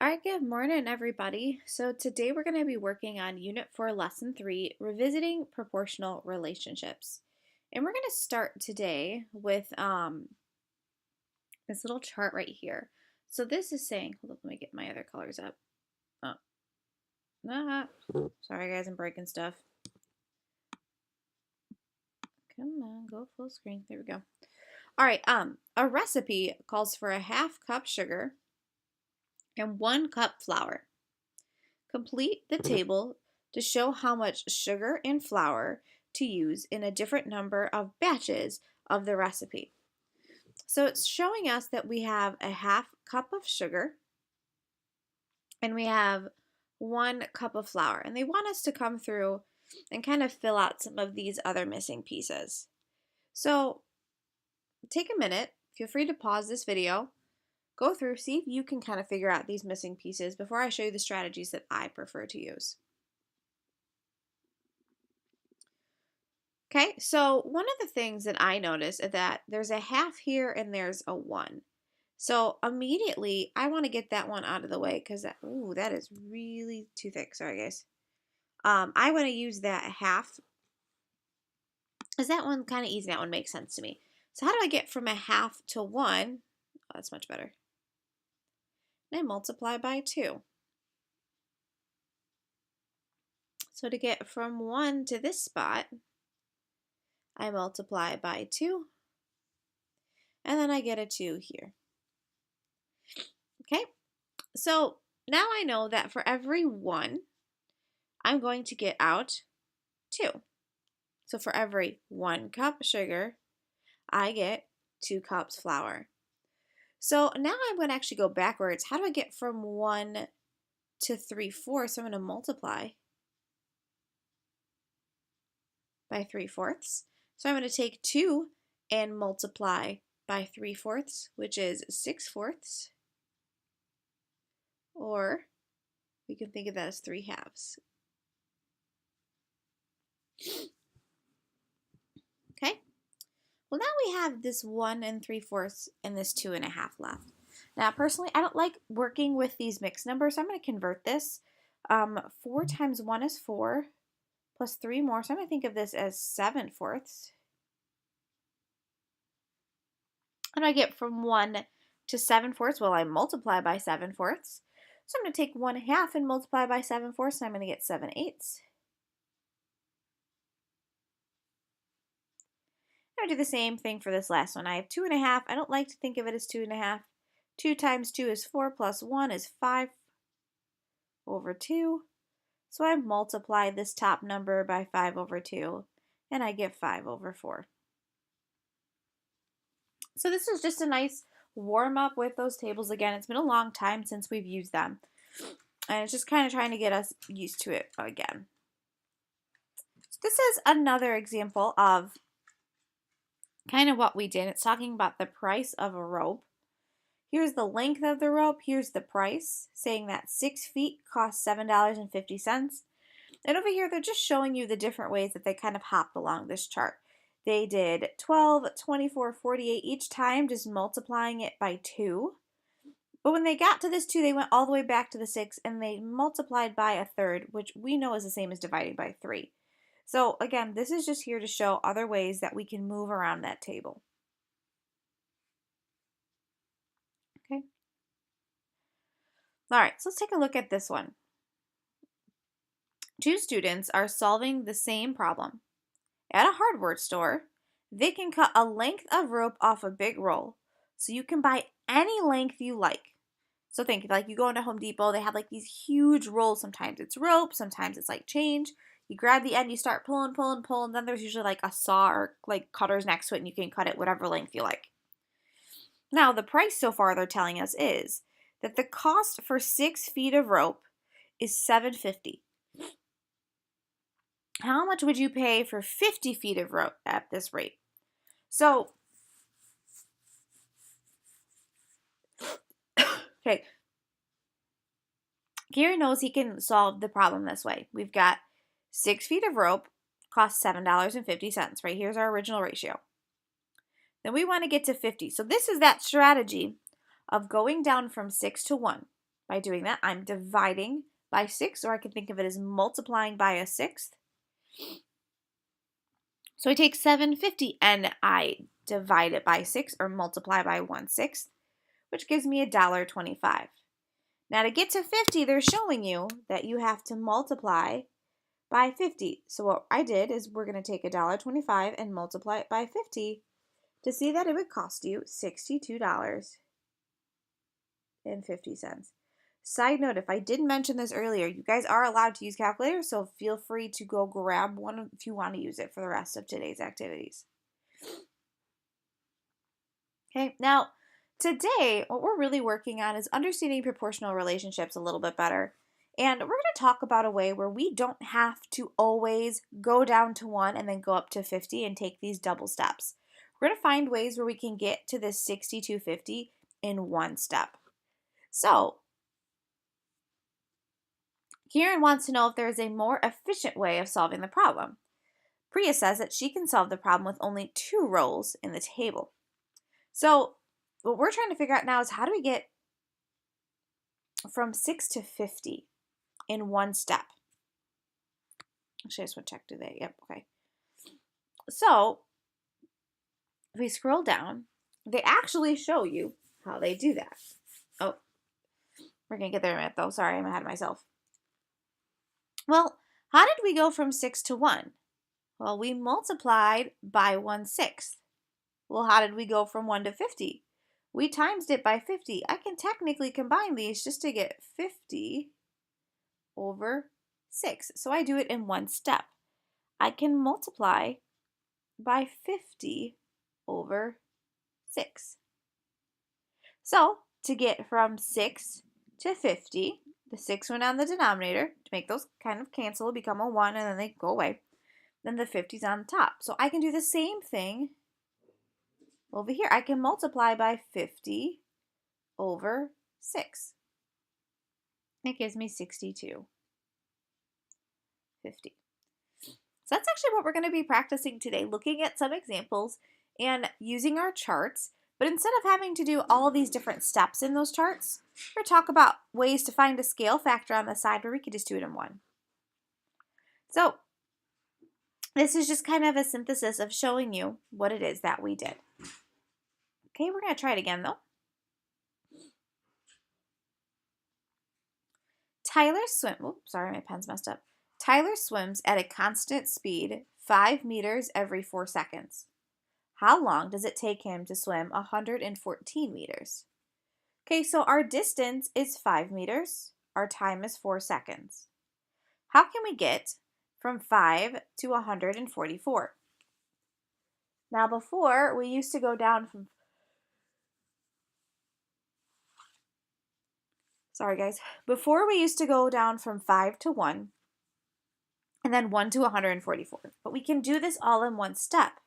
All right, good morning, everybody. So today we're going to be working on Unit 4, Lesson 3, Revisiting Proportional Relationships. And we're going to start today with this little chart right here. So this is saying, hold up, let me get my other colors up. Oh, sorry guys, I'm breaking stuff. Come on, go full screen. There we go. All right, a recipe calls for a half cup sugar and 1 cup flour. Complete the table to show how much sugar and flour to use in a different number of batches of the recipe. So it's showing us that we have a half cup of sugar and we have 1 cup of flour. And they want us to come through and kind of fill out some of these other missing pieces. So take a minute, feel free to pause this video, go through, see if you can kind of figure out these missing pieces before I show you the strategies that I prefer to use. Okay, so one of the things that I notice is that there's a half here and there's a 1. So immediately I want to get that one out of the way because that is really too thick. Sorry, guys. I want to use that half because that one kind of easy. That one makes sense to me. So how do I get from a half to 1? Oh, that's much better. And I multiply by 2. So to get from 1 to this spot, I multiply by 2, and then I get a 2 here. Okay, so now I know that for every 1, I'm going to get out 2. So for every 1 cup sugar, I get 2 cups flour. So now I'm going to actually go backwards. How do I get from 1 to 3/4? I'm going to multiply by 3/4. So I'm going to take 2 and multiply by 3/4, which is 6/4. Or we can think of that as 3/2. Okay? Well, now we have this 1 and 3/4 and this 2.5 left. Now, personally, I don't like working with these mixed numbers, so I'm going to convert this. 4 times 1 is 4, plus 3 more, so I'm going to think of this as 7/4. How do I get from 1 to 7/4? Well, I multiply by 7/4. So I'm going to take 1/2 and multiply by 7/4, and I'm going to get 7/8. I'm going to do the same thing for this last one. I have 2.5. I don't like to think of it as 2.5. 2 times 2 is 4, plus 1 is 5/2. So I multiply this top number by 5/2, and I get 5/4. So this is just a nice warm up with those tables again. It's been a long time since we've used them, and it's just kind of trying to get us used to it again. So this is another example of kind of what we did. It's talking about the price of a rope. Here's the length of the rope. Here's the price, saying that 6 feet costs $7.50. And over here, they're just showing you the different ways that they kind of hopped along this chart. They did 12, 24, 48 each time, just multiplying it by 2. But when they got to this 2, they went all the way back to the 6, and they multiplied by 1/3, which we know is the same as dividing by 3. So again, this is just here to show other ways that we can move around that table. Okay. All right, so let's take a look at this one. 2 students are solving the same problem. At a hardware store, they can cut a length of rope off a big roll, so you can buy any length you like. So think like you go into Home Depot, they have like these huge rolls. Sometimes it's rope, sometimes it's like change. You grab the end, you start pulling, pulling, pulling. Then there's usually like a saw or like cutters next to it, and you can cut it whatever length you like. Now, the price so far they're telling us is that the cost for 6 feet of rope is $7.50. How much would you pay for 50 feet of rope at this rate? So, okay, Gary knows he can solve the problem this way. We've got 6 feet of rope, costs $7.50. Right here's our original ratio. Then we want to get to 50. So this is that strategy of going down from 6 to 1. By doing that, I'm dividing by 6, or I can think of it as multiplying by a sixth. So I take 750 and I divide it by 6, or multiply by 1/6, which gives me $1.25. Now to get to 50, they're showing you that you have to multiply by 50. So what I did is we're going to take $1.25 and multiply it by 50 to see that it would cost you $62.50. Side note, if I didn't mention this earlier, you guys are allowed to use calculators, so feel free to go grab one if you want to use it for the rest of today's activities. Okay, now today what we're really working on is understanding proportional relationships a little bit better. And we're going to talk about a way where we don't have to always go down to 1 and then go up to 50 and take these double steps. We're going to find ways where we can get to this 6250 in one step. So, Kieran wants to know if there is a more efficient way of solving the problem. Priya says that she can solve the problem with only 2 rows in the table. So, what we're trying to figure out now is how do we get from 6 to 50 in one step? Actually, I just want to check today. Yep, okay. So, if we scroll down, they actually show you how they do that. Oh, we're going to get there in a minute, though. Sorry, I'm ahead of myself. Well, how did we go from 6 to 1? Well, we multiplied by 1/6. Well, how did we go from 1 to 50? We times it by 50. I can technically combine these just to get 50 over 6. So I do it in one step. I can multiply by 50 over 6. So to get from 6 to 50, the 6 went on the denominator to make those kind of cancel, become a 1, and then they go away. Then the 50's on the top. So I can do the same thing over here. I can multiply by 50 over 6. It gives me 62.50. So that's actually what we're going to be practicing today, looking at some examples and using our charts. But instead of having to do all these different steps in those charts, we're going to talk about ways to find a scale factor on the side where we could just do it in one. So this is just kind of a synthesis of showing you what it is that we did. Okay, we're going to try it again though. Sorry, my pen's messed up. Tyler swims at a constant speed 5 meters every 4 seconds. How long does it take him to swim 114 meters? Okay, so our distance is 5 meters. Our time is 4 seconds. How can we get from 5 to 144? Now before, we used to go down from... Sorry guys. Before we used to go down from 5 to 1, and then 1 to 144. But we can do this all in one step.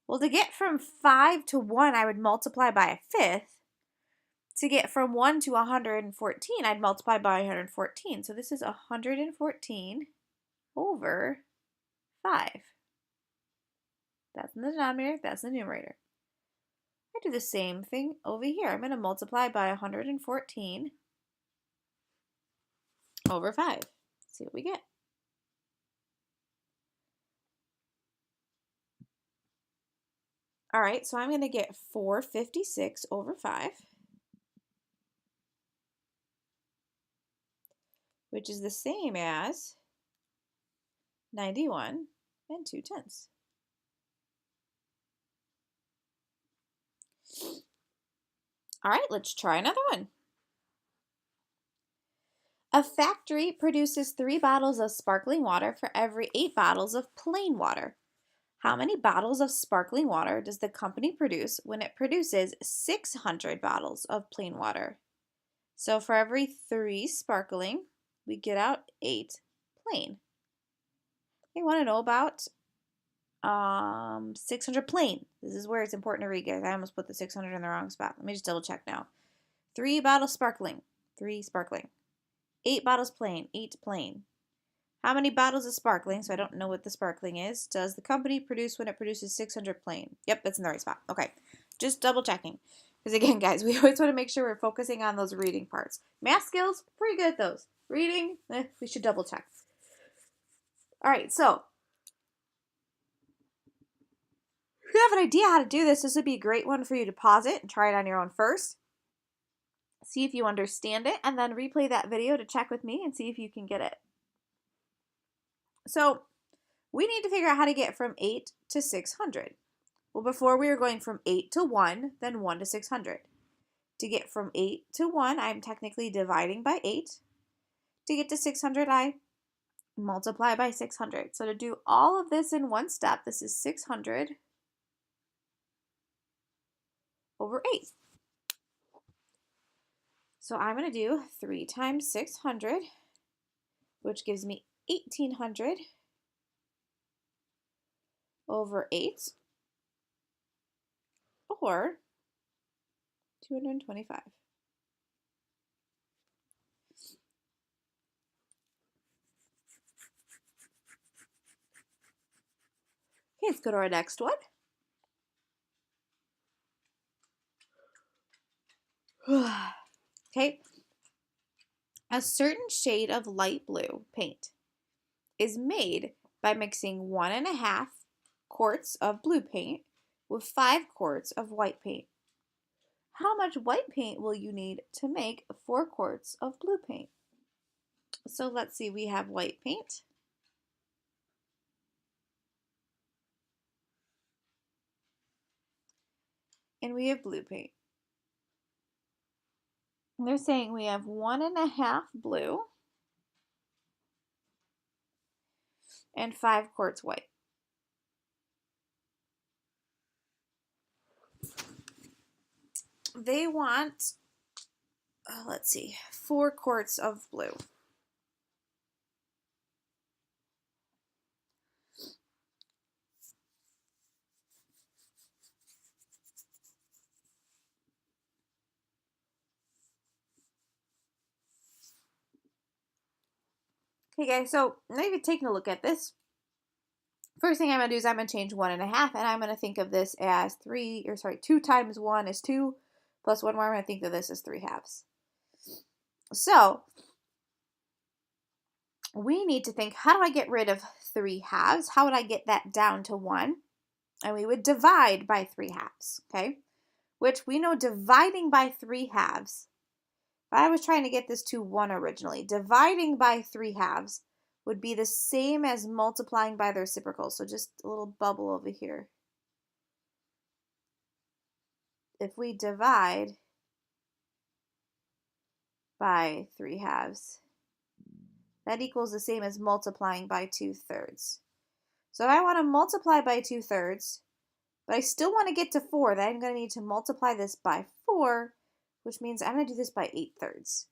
Well, to get from 5 to 1, I would multiply by a fifth. To get from 1 to 114, I'd multiply by 114. So this is 114 over 5. That's in the denominator, that's in the numerator. I do the same thing over here. I'm going to multiply by 114 over 5. Let's see what we get. All right, so I'm going to get 456 over 5, which is the same as 91 2/10. All right, let's try another one. A factory produces 3 bottles of sparkling water for every 8 bottles of plain water. How many bottles of sparkling water does the company produce when it produces 600 bottles of plain water? So for every 3 sparkling, we get out 8 plain. You want to know about 600 plain. This is where it's important to read, guys. I almost put the 600 in the wrong spot. Let me just double check now. 3 bottles sparkling, 3 sparkling. 8 bottles plain, 8 plain. How many bottles of sparkling, so I don't know what the sparkling is, does the company produce when it produces 600 plain? Yep, that's in the right spot. Okay, just double checking. Because again, guys, we always want to make sure we're focusing on those reading parts. Math skills, pretty good at those. Reading, we should double check. All right, so if you have an idea how to do this, this would be a great one for you to pause it and try it on your own first. See if you understand it, and then replay that video to check with me and see if you can get it. So we need to figure out how to get from 8 to 600. Well, before we were going from 8 to 1, then 1 to 600. To get from 8 to 1, I'm technically dividing by 8. To get to 600, I multiply by 600. So to do all of this in one step, this is 600 over 8. So I'm going to do 3 times 600, which gives me 1800 over 8, or 225. Okay, let's go to our next one. Okay, a certain shade of light blue paint is made by mixing 1.5 quarts of blue paint with 5 quarts of white paint. How much white paint will you need to make 4 quarts of blue paint? So let's see, we have white paint. And we have blue paint. And they're saying we have 1.5 blue and 5 quarts white. They want, let's see, 4 quarts of blue. Okay guys, so now you've taken a look at this. First thing I'm going to do is I'm going to change 1.5, and I'm going to think of this as 2 times 1 is 2, plus 1 more, I'm going to think of this as 3 halves. So we need to think, how do I get rid of 3 halves? How would I get that down to 1? And we would divide by 3 halves, okay? Which we know dividing by 3 halves, if I was trying to get this to 1 originally, dividing by 3 halves would be the same as multiplying by the reciprocal. So just a little bubble over here. If we divide by 3 halves, that equals the same as multiplying by 2/3. So if I want to multiply by 2/3, but I still want to get to 4, then I'm going to need to multiply this by 4, which means I'm going to do this by 8/3.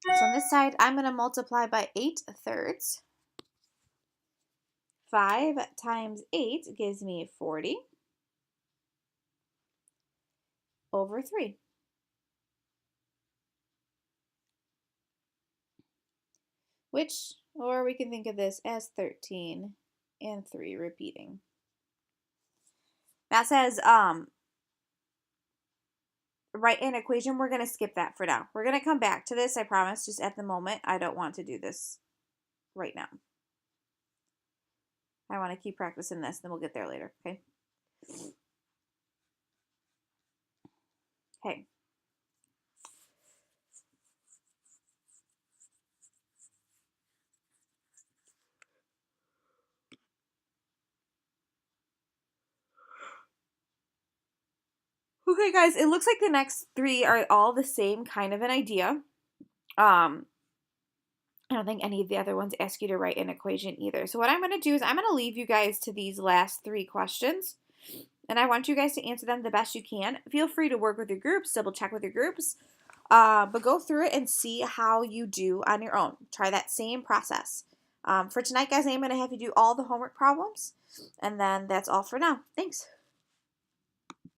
So on this side, I'm going to multiply by 8/3. 5 times 8 gives me 40 over 3. Which, or we can think of this as 13 and 3 repeating. That says, write an equation. We're going to skip that for now. We're going to come back to this, I promise. Just at the moment, I don't want to do this right now. I want to keep practicing this, then we'll get there later, okay? Okay. Okay, guys, it looks like the next 3 are all the same kind of an idea. I don't think any of the other ones ask you to write an equation either. So what I'm going to do is I'm going to leave you guys to these last 3 questions. And I want you guys to answer them the best you can. Feel free to work with your groups, double check with your groups. But go through it and see how you do on your own. Try that same process. For tonight, guys, I'm going to have you do all the homework problems. And then that's all for now. Thanks.